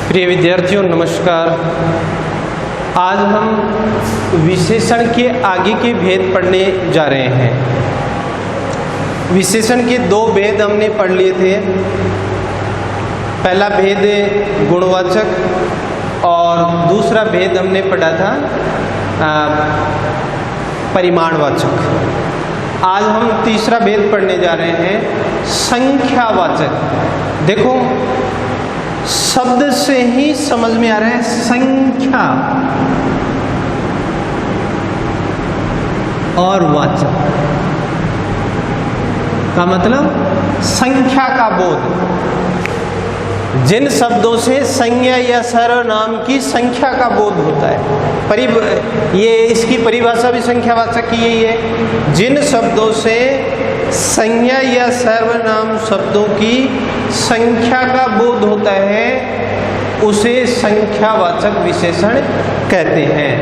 प्रिय विद्यार्थियों नमस्कार। आज हम विशेषण के आगे के भेद पढ़ने जा रहे हैं। विशेषण के दो भेद हमने पढ़ लिए थे। पहला भेद गुणवाचक और दूसरा भेद हमने पढ़ा था परिमाणवाचक। आज हम तीसरा भेद पढ़ने जा रहे हैं संख्यावाचक। देखो शब्द से ही समझ में आ रहा है संख्या और वाचक का मतलब संख्या का बोध। जिन शब्दों से संज्ञा या सर्वनाम की संख्या का बोध होता है, ये इसकी परिभाषा भी संख्यावाचक की यही है। जिन शब्दों से संज्ञा या सर्वनाम शब्दों की संख्या का बोध होता है उसे संख्यावाचक विशेषण कहते हैं।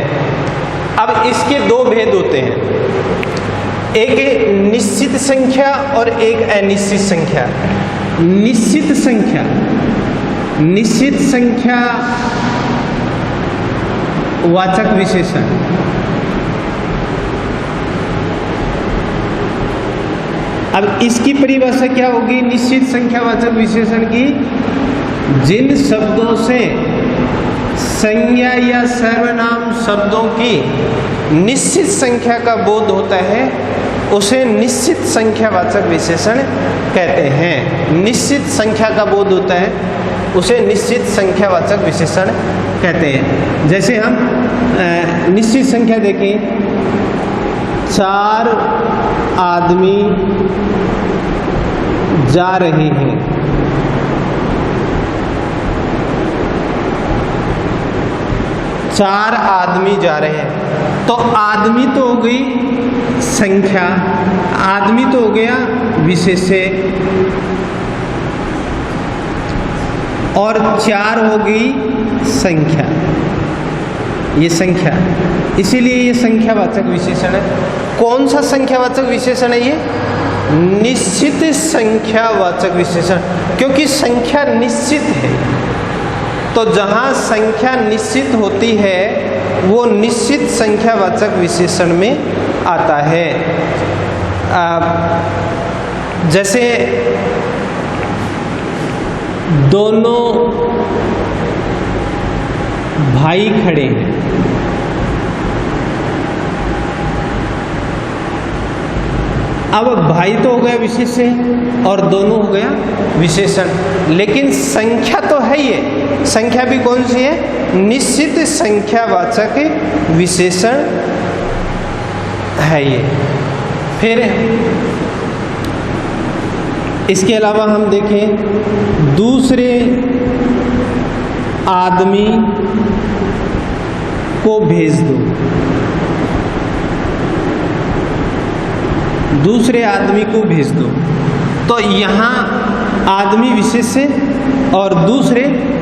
अब इसके दो भेद होते हैं, एक निश्चित संख्या और एक अनिश्चित संख्या। निश्चित संख्या वाचक विशेषण। अब इसकी परिभाषा क्या होगी निश्चित संख्यावाचक विशेषण की? जिन शब्दों से संज्ञा या सर्वनाम शब्दों की निश्चित संख्या का बोध होता है उसे निश्चित संख्यावाचक विशेषण कहते हैं। निश्चित संख्या का बोध होता है उसे निश्चित संख्यावाचक विशेषण कहते हैं। जैसे हम निश्चित संख्या देखें, 4 आदमी जा रहे हैं। चार आदमी जा रहे हैं तो आदमी तो हो गई संख्या, आदमी तो हो गया विशेष्य और 4 हो गई संख्या। ये संख्या, इसीलिए ये संख्यावाचक विशेषण है। कौन सा संख्यावाचक विशेषण है ये? निश्चित संख्यावाचक विशेषण, क्योंकि संख्या निश्चित है। तो जहाँ संख्या निश्चित होती है वो निश्चित संख्यावाचक विशेषण में आता है। जैसे दोनों भाई खड़े हैं। अब भाई तो हो गया विशेष्य और दोनों हो गया विशेषण, लेकिन संख्या तो है ये। संख्या भी कौन सी है? निश्चित संख्यावाचक विशेषण है ये। फिर इसके अलावा हम देखें, दूसरे आदमी को भेज दो। दूसरे आदमी को भेज दो, तो यहाँ आदमी विशेष्य और दूसरे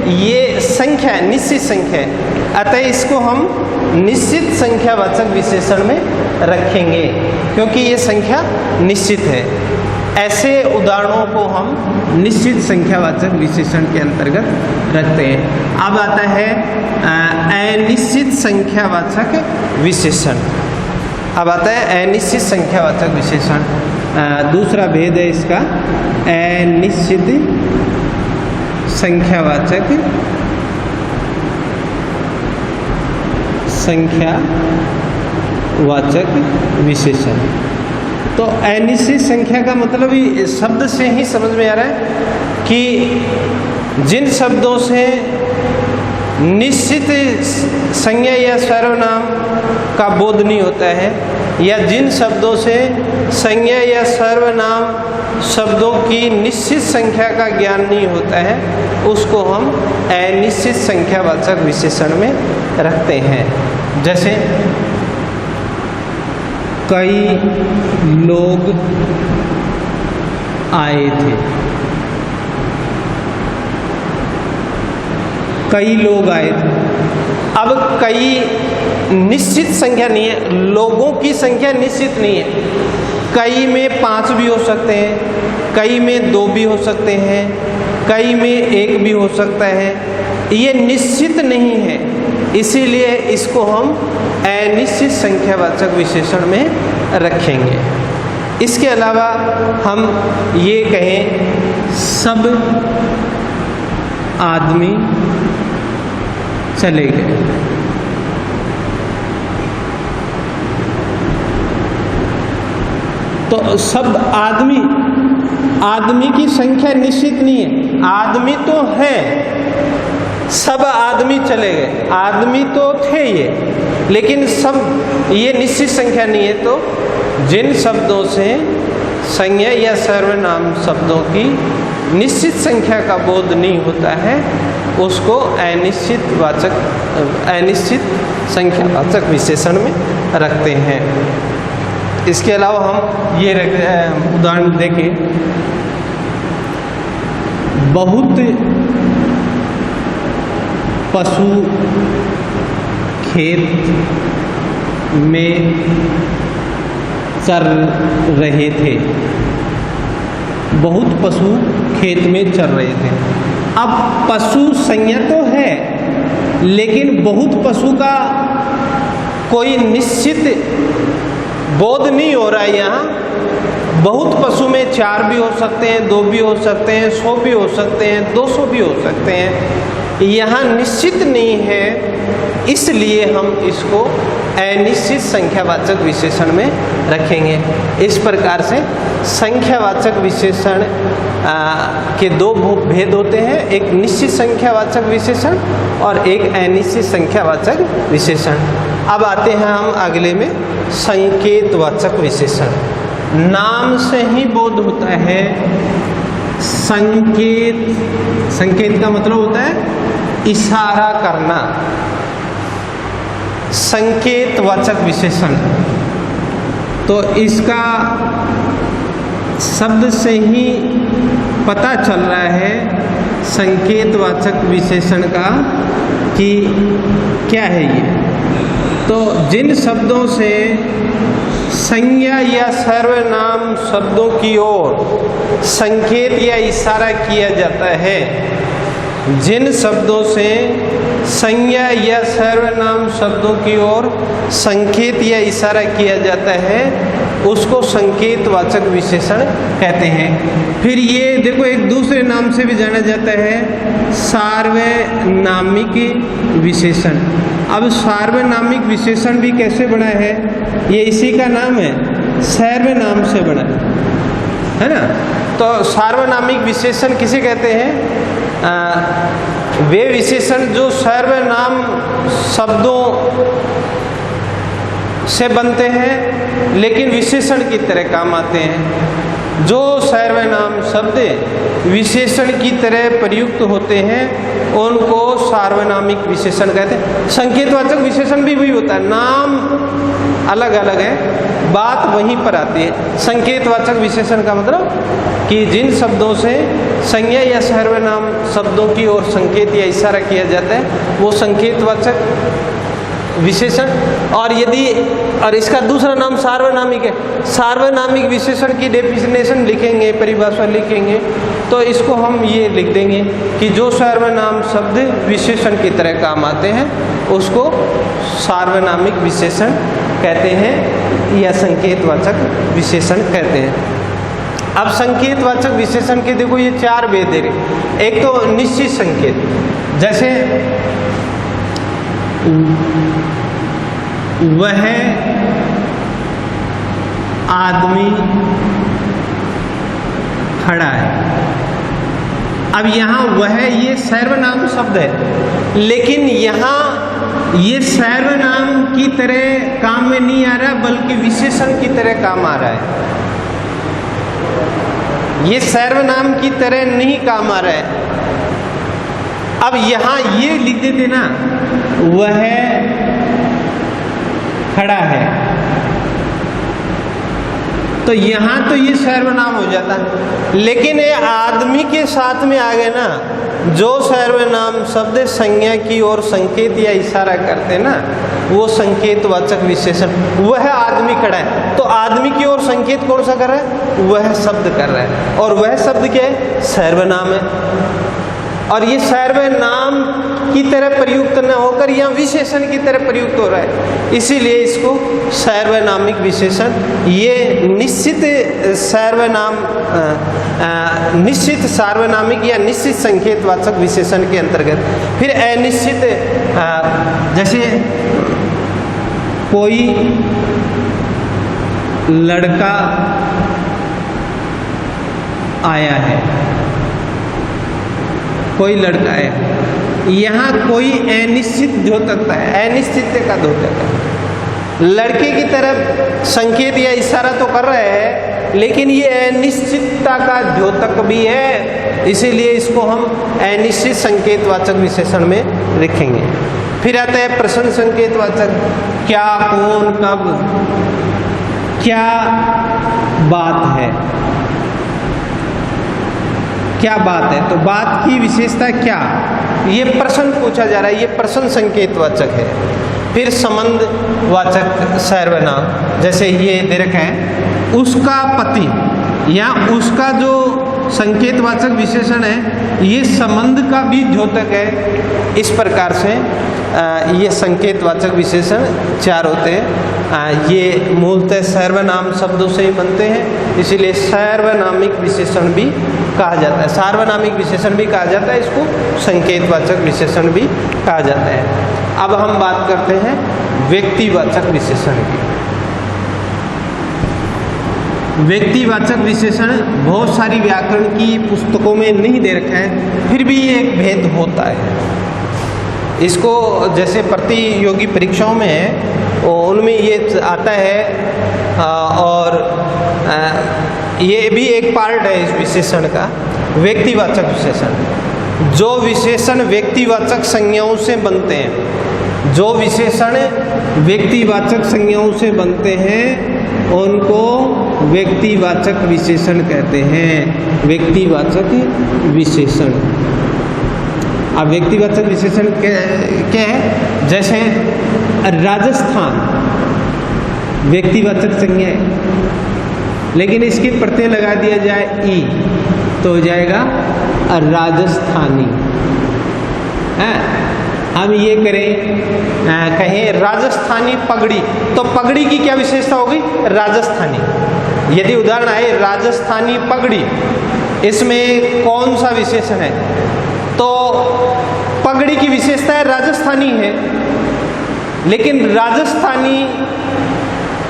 ये संख्या है, निश्चित संख्या है। अतः इसको हम निश्चित संख्यावाचक विशेषण में रखेंगे क्योंकि ये संख्या निश्चित है। ऐसे उदाहरणों को हम निश्चित संख्यावाचक विशेषण के अंतर्गत रखते हैं। अब आता है अनिश्चित संख्यावाचक विशेषण। अब आता है अनिश्चित संख्यावाचक विशेषण। दूसरा भेद है इसका अनिश्चित संख्यावाचक विशेषण। तो अनिश्चित संख्या का मतलब ही शब्द से ही समझ में आ रहा है कि जिन शब्दों से निश्चित संज्ञा या सर्वनाम का बोध नहीं होता है, या जिन शब्दों से संज्ञा या सर्वनाम शब्दों की निश्चित संख्या का ज्ञान नहीं होता है, उसको हम अनिश्चित संख्यावाचक विशेषण में रखते हैं। जैसे कई लोग आए थे। कई लोग आए थे। अब कई निश्चित संख्या नहीं है, लोगों की संख्या निश्चित नहीं है। कई में 5 भी हो सकते हैं, कई में 2 भी हो सकते हैं, कई में 1 भी हो सकता है, ये निश्चित नहीं है, इसीलिए इसको हम अनिश्चित संख्यावाचक विशेषण में रखेंगे। इसके अलावा हम ये कहें सब आदमी चले गए, तो सब आदमी की संख्या निश्चित नहीं है। आदमी तो है, सब आदमी चले गए, आदमी तो थे ये, लेकिन सब ये निश्चित संख्या नहीं है। तो जिन शब्दों से संज्ञा या सर्वनाम शब्दों की निश्चित संख्या का बोध नहीं होता है उसको अनिश्चित संख्यावाचक विशेषण में रखते हैं। इसके अलावा हम ये उदाहरण देखें, बहुत पशु खेत में चर रहे थे। बहुत पशु खेत में चर रहे थे। अब पशु संज्ञा तो है, लेकिन बहुत पशु का कोई निश्चित बोध नहीं हो रहा है। यहाँ बहुत पशु में 4 भी हो सकते हैं, 2 भी हो सकते हैं, 100 भी हो सकते हैं, 200 भी हो सकते हैं। यहाँ निश्चित नहीं है, इसलिए हम इसको अनिश्चित संख्यावाचक विशेषण में रखेंगे। इस प्रकार से संख्यावाचक विशेषण के 2 भेद होते हैं, एक निश्चित संख्यावाचक विशेषण और एक अनिश्चित संख्यावाचक विशेषण। अब आते हैं हम अगले में संकेतवाचक विशेषण। नाम से ही बोध होता है। संकेत का मतलब होता है इशारा करना। संकेतवाचक विशेषण तो इसका शब्द से ही पता चल रहा है संकेतवाचक विशेषण का कि क्या है ये। तो जिन शब्दों से संज्ञा या सर्वनाम शब्दों की ओर संकेत या इशारा किया जाता है, जिन शब्दों से संज्ञा या सर्वनाम शब्दों की ओर संकेत या इशारा किया जाता है उसको संकेतवाचक विशेषण कहते हैं। फिर ये देखो एक दूसरे नाम से भी जाना जाता है सार्वनामिक विशेषण। अब सार्वनामिक विशेषण भी कैसे बना है, ये इसी का नाम है, सर्वनाम से बना है ना। तो सार्वनामिक विशेषण किसे कहते हैं? वे विशेषण जो सर्वनाम शब्दों से बनते हैं लेकिन विशेषण की तरह काम आते हैं। जो सर्वनाम शब्द विशेषण की तरह प्रयुक्त होते हैं उनको सार्वनामिक विशेषण कहते हैं। संकेतवाचक विशेषण भी वही होता है, नाम अलग अलग है, बात वहीं पर आती है। संकेतवाचक विशेषण का मतलब कि जिन शब्दों से संज्ञा या सर्वनाम शब्दों की ओर संकेत या इशारा किया जाता है वो संकेतवाचक विशेषण। और इसका दूसरा नाम सार्वनामिक है। सार्वनामिक विशेषण की डेफिनेशन लिखेंगे, परिभाषा लिखेंगे, तो इसको हम ये लिख देंगे कि जो सर्वनाम शब्द विशेषण की तरह काम आते हैं उसको सार्वनामिक विशेषण कहते हैं या संकेतवाचक विशेषण कहते हैं। अब संकेतवाचक विशेषण के देखो ये 4 भेद है। एक तो निश्चित संकेत, जैसे वह आदमी खड़ा है। अब यहाँ वह ये सर्वनाम शब्द है, लेकिन यहाँ ये सर्वनाम की तरह काम में नहीं आ रहा बल्कि विशेषण की तरह काम आ रहा है। ये सर्वनाम की तरह नहीं काम आ रहा है। अब यहाँ ये लिख देते ना, वह खड़ा है, तो यहाँ तो ये सर्वनाम हो जाता है। लेकिन ये आदमी के साथ में आ गए ना, जो सर्वनाम शब्द संज्ञा की ओर संकेत या इशारा करते ना वो संकेतवाचक विशेषण। वह आदमी खड़ा है, तो आदमी की ओर संकेत कौन सा कर रहा है? वह शब्द कर रहा है, और वह शब्द क्या है? सर्वनाम है। और ये सर्वनाम की तरह प्रयुक्त न होकर यहाँ विशेषण की तरह प्रयुक्त हो रहा है, इसीलिए इसको सर्वनामिक विशेषण, ये निश्चित सर्वनाम निश्चित सार्वनामिक या निश्चित संकेतवाचक विशेषण के अंतर्गत। फिर अनिश्चित, जैसे कोई लड़का आया है, कोई लड़का है, यहाँ कोई अनिश्चित द्योतक है, अनिश्चित का द्योतक है। लड़के की तरफ संकेत या इशारा तो कर रहे हैं, लेकिन ये अनिश्चितता का द्योतक भी है, इसीलिए इसको हम अनिश्चित संकेतवाचक विशेषण में लिखेंगे। फिर आता है प्रश्न संकेतवाचक, क्या, कौन, कब, क्या बात है, क्या बात है, तो बात की विशेषता क्या, ये प्रश्न पूछा जा रहा है, ये प्रश्न संकेतवाचक है। फिर संबंधवाचक सर्वनाम, जैसे ये दे रखा है उसका पति, या उसका जो संकेतवाचक विशेषण है ये संबंध का भी द्योतक है। इस प्रकार से ये संकेतवाचक विशेषण 4 होते हैं। ये मूलतः सर्वनाम शब्दों से ही बनते हैं, इसीलिए सर्वनामिक विशेषण भी कहा जाता है, सार्वनामिक विशेषण भी कहा जाता है, इसको संकेतवाचक विशेषण भी कहा जाता है। अब हम बात करते हैं व्यक्तिवाचक विशेषण की। व्यक्तिवाचक विशेषण बहुत सारी व्याकरण की पुस्तकों में नहीं दे रखा है, फिर भी ये एक भेद होता है। इसको जैसे प्रतियोगी परीक्षाओं में है उनमें ये आता है, और ये भी एक पार्ट है इस विशेषण का, व्यक्तिवाचक विशेषण। जो विशेषण व्यक्तिवाचक संज्ञाओं से बनते हैं, जो विशेषण व्यक्तिवाचक संज्ञाओं से बनते हैं उनको व्यक्तिवाचक विशेषण कहते हैं। व्यक्तिवाचक विशेषण, अब व्यक्तिवाचक विशेषण क्या है, जैसे राजस्थान व्यक्तिवाचक संज्ञा है, लेकिन इसके प्रत्यय लगा दिया जाए ई तो हो जाएगा राजस्थानी है। हम ये करें कहें राजस्थानी पगड़ी, तो पगड़ी की क्या विशेषता होगी, राजस्थानी। यदि उदाहरण आए राजस्थानी पगड़ी, इसमें कौन सा विशेषण है, तो पगड़ी की विशेषता है राजस्थानी है, लेकिन राजस्थानी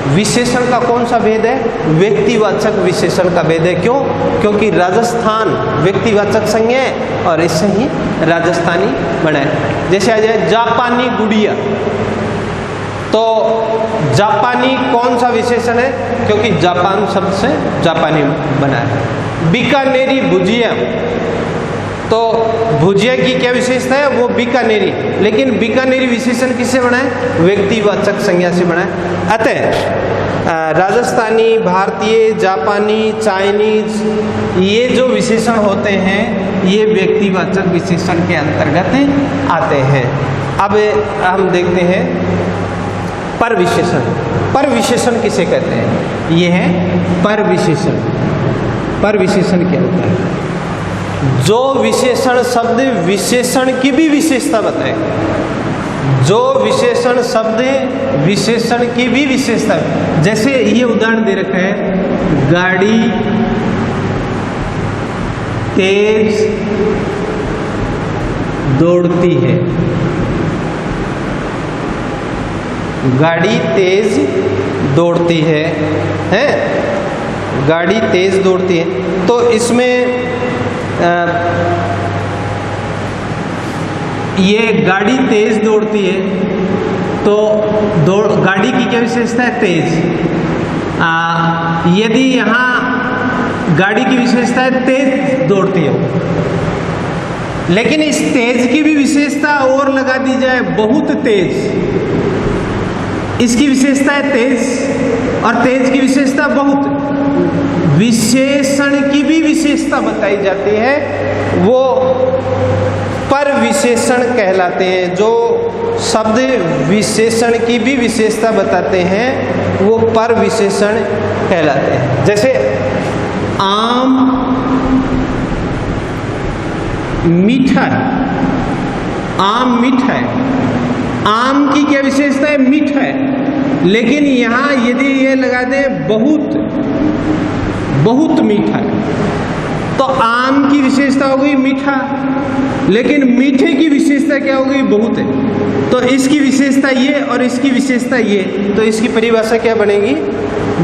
विशेषण का कौन सा भेद है, व्यक्तिवाचक विशेषण का भेद है। क्यों, क्योंकि राजस्थान व्यक्तिवाचक संज्ञा है और इससे ही राजस्थानी बना है। जैसे आ जाए जापानी गुड़िया, तो जापानी कौन सा विशेषण है, क्योंकि जापान शब्द से जापानी बना है। बीकानेरी भुजिया, तो भुजिया की क्या विशेषता है, वो बीकानेरी, लेकिन बीकानेरी विशेषण किससे बना है, व्यक्तिवाचक संज्ञा से बना है। अतः राजस्थानी, भारतीय, जापानी, चाइनीज, ये जो विशेषण होते हैं ये व्यक्तिवाचक विशेषण के अंतर्गत आते हैं। अब हम देखते हैं पर विशेषण। पर विशेषण किसे कहते हैं, ये है पर विशेषण। पर विशेषण क्या होता है, जो विशेषण शब्द विशेषण की भी विशेषता बताए, जो विशेषण शब्द विशेषण की भी विशेषता। जैसे ये उदाहरण दे रखा है, गाड़ी तेज दौड़ती है, गाड़ी तेज दौड़ती है, गाड़ी तेज दौड़ती है। तो इसमें ये गाड़ी तेज दौड़ती है, तो गाड़ी की क्या विशेषता है, तेज। यदि यहाँ गाड़ी की विशेषता है तेज दौड़ती है, लेकिन इस तेज की भी विशेषता और लगा दी जाए, बहुत तेज, इसकी विशेषता है तेज और तेज की विशेषता बहुत। विशेषण की भी विशेषता बताई जाती है, वो पर विशेषण कहलाते हैं। जो शब्द विशेषण की भी विशेषता बताते हैं वो पर विशेषण कहलाते हैं। जैसे आम मीठा है, आम मीठा है। आम की क्या विशेषता है? मीठा है। लेकिन यहाँ यदि ये लगा दें बहुत बहुत मीठा है, तो आम की विशेषता हो गई मीठा, लेकिन मीठे की विशेषता क्या हो गई? बहुत है। तो इसकी विशेषता ये और इसकी विशेषता ये, तो इसकी परिभाषा क्या बनेगी?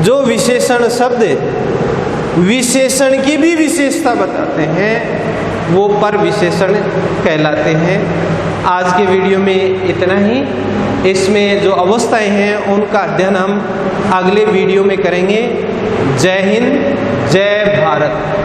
जो विशेषण शब्द विशेषण की भी विशेषता बताते हैं वो पर विशेषण कहलाते हैं। आज के वीडियो में इतना ही। इसमें जो अवस्थाएं हैं उनका अध्ययन हम अगले वीडियो में करेंगे। जय हिंद, जय भारत।